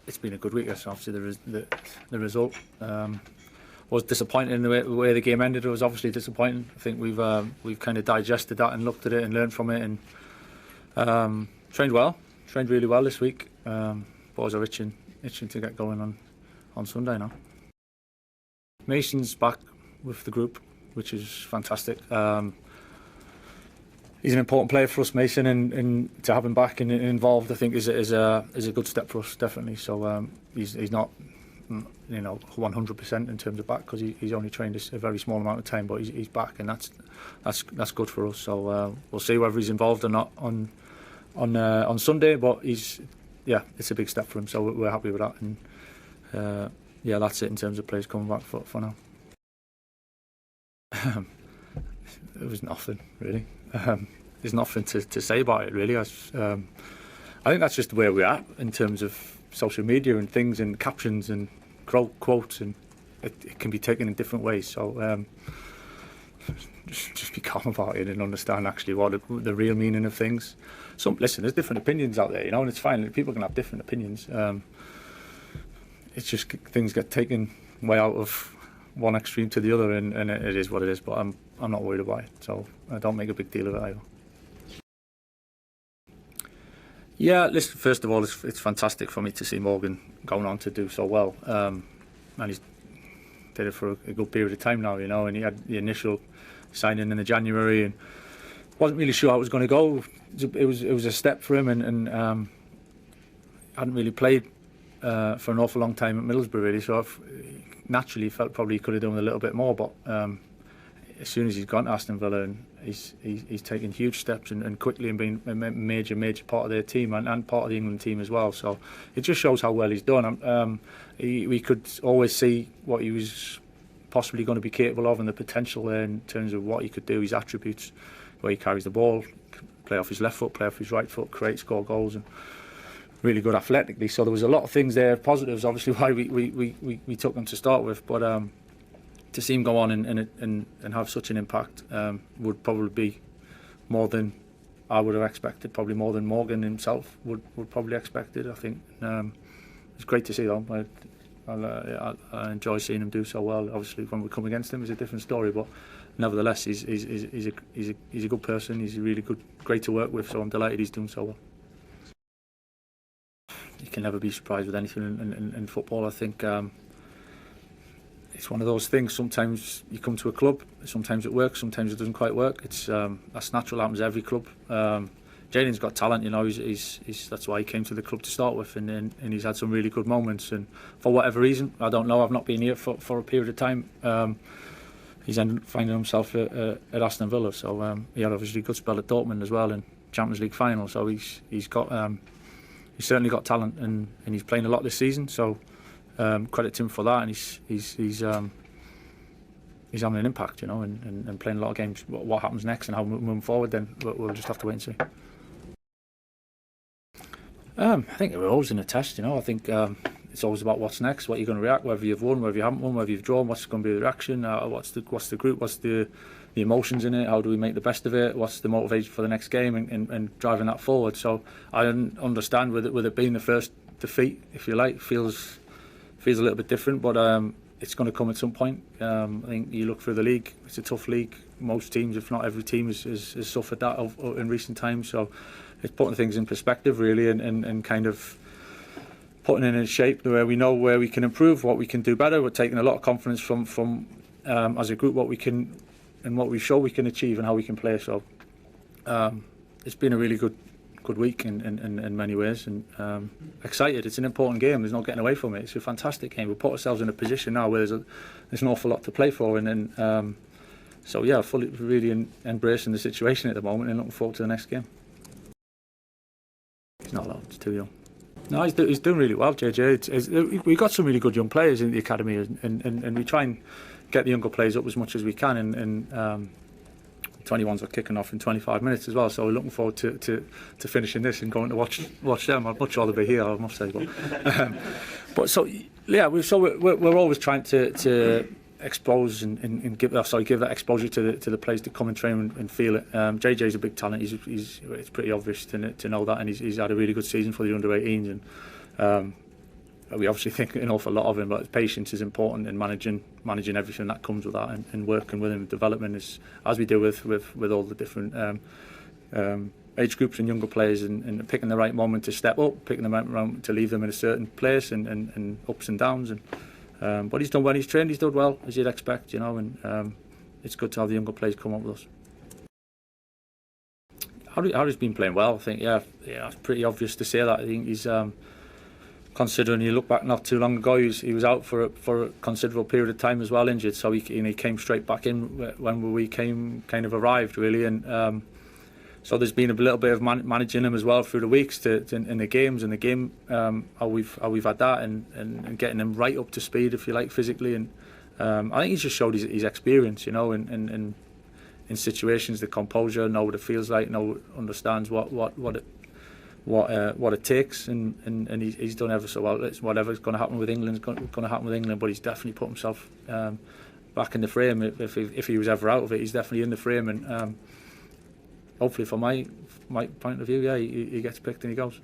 it's been a good week. That's obviously the result. Was disappointing in the way the game ended. It was obviously disappointing. I think we've kind of digested that and looked at it and learned from it, and trained really well this week. Boys are itching to get going on Sunday now. Mason's back with the group, which is fantastic. He's an important player for us, Mason, and to have him back and involved, I think is a good step for us, definitely. So he's not 100% in terms of back, because he's only trained a very small amount of time, but he's back, and that's good for us. So we'll see whether he's involved or not on Sunday, but it's a big step for him, so we're happy with that. And that's it in terms of players coming back for now. It was nothing really. There's nothing to say about it really. I think that's just the way we're at in terms of social media and things and captions and quotes, and it can be taken in different ways. So just be calm about it and understand actually what the real meaning of things. Listen, there's different opinions out there, and it's fine. People can have different opinions. It's just things get taken way out of one extreme to the other, and it is what it is. But I'm not worried about it, so I don't make a big deal of it either. Yeah, listen, first of all, it's fantastic for me to see Morgan going on to do so well. And he's did it for a good period of time now, and he had the initial signing in the January and wasn't really sure how it was going to go. It was a step for him, and hadn't really played for an awful long time at Middlesbrough, really, so I've naturally felt probably he could have done a little bit more, but as soon as he's gone to Aston Villa, and he's taken huge steps and quickly, and been a major part of their team and part of the England team as well. So it just shows how well he's done. We could always see what he was possibly going to be capable of and the potential there in terms of what he could do, his attributes, where he carries the ball, play off his left foot, play off his right foot, create, score goals, and really good athletically. So there was a lot of things there, positives obviously why we took him to start with, but to see him go on and have such an impact would probably be more than I would have expected, probably more than Morgan himself would probably expected. I think it's great to see though. I enjoy seeing him do so well. Obviously when we come against him it's a different story, but nevertheless he's a good person. He's really great to work with, so I'm delighted he's doing so well. You can never be surprised with anything in football. I think it's one of those things. Sometimes you come to a club, sometimes it works, sometimes it doesn't quite work. That's natural, happens to every club. Jaden's got talent, that's why he came to the club to start with, and he's had some really good moments, and for whatever reason, I don't know, I've not been here for a period of time, he's finding himself at Aston Villa. So he had obviously a good spell at Dortmund as well in Champions League final, so he's certainly got talent, and he's playing a lot this season, so credit to him for that, and he's having an impact, and playing a lot of games. What happens next and how we move forward, then we'll just have to wait and see. I think we're always in a test, I think it's always about what's next, what you're going to react, whether you've won, whether you haven't won, whether you've drawn, what's going to be the reaction, what's the group, what's the emotions in it, how do we make the best of it, what's the motivation for the next game, and driving that forward. So I understand with it being the first defeat, if you like, feels a little bit different, but it's going to come at some point. I think you look through the league, it's a tough league. Most teams, if not every team, has suffered that in recent times. So it's putting things in perspective really, and kind of putting it in a shape where we know where we can improve, what we can do better. We're taking a lot of confidence from as a group what we can and what we show we can achieve and how we can play. So it's been a really good week in many ways, and excited. It's an important game, there's no getting away from it. It's a fantastic game. We've put ourselves in a position now where there's an awful lot to play for, and so yeah, fully really embracing the situation at the moment and looking forward to the next game. He's not allowed, he's too young. No, he's doing really well, JJ. We've got some really good young players in the academy, and we try and get the younger players up as much as we can, and 21s are kicking off in 25 minutes as well, so we're looking forward to finishing this and going to watch them. I'd much rather be here, I must say, but so yeah, we're always trying to expose and give that exposure to the players to come and train and feel it. JJ's a big talent. It's pretty obvious to know that, and he's had a really good season for the under-18s, and we obviously think an awful lot of him, but patience is important in managing everything that comes with that, and working with him. Development is, as we do with all the different age groups and younger players, and picking the right moment to step up, picking the right moment to leave them in a certain place, and ups and downs. And but he's done well. He's trained. He's done well, as you'd expect, you know. And it's good to have the younger players come up with us. Harry's been playing well. I think, yeah, it's pretty obvious to say that. I think he's, considering you look back not too long ago, he was out for a considerable period of time as well, injured. So he came straight back in when we kind of arrived, really. And so there's been a little bit of managing him as well through the weeks in the games, how we've had that, and getting him right up to speed, if you like, physically. And I think he's just showed his experience, you know, in situations, the composure, know what it feels like, understands what it takes, and he's done ever so well. It's whatever's going to happen with England is going to happen with England, but he's definitely put himself back in the frame. If he was ever out of it, he's definitely in the frame, and hopefully, from my point of view, yeah, he gets picked and he goes.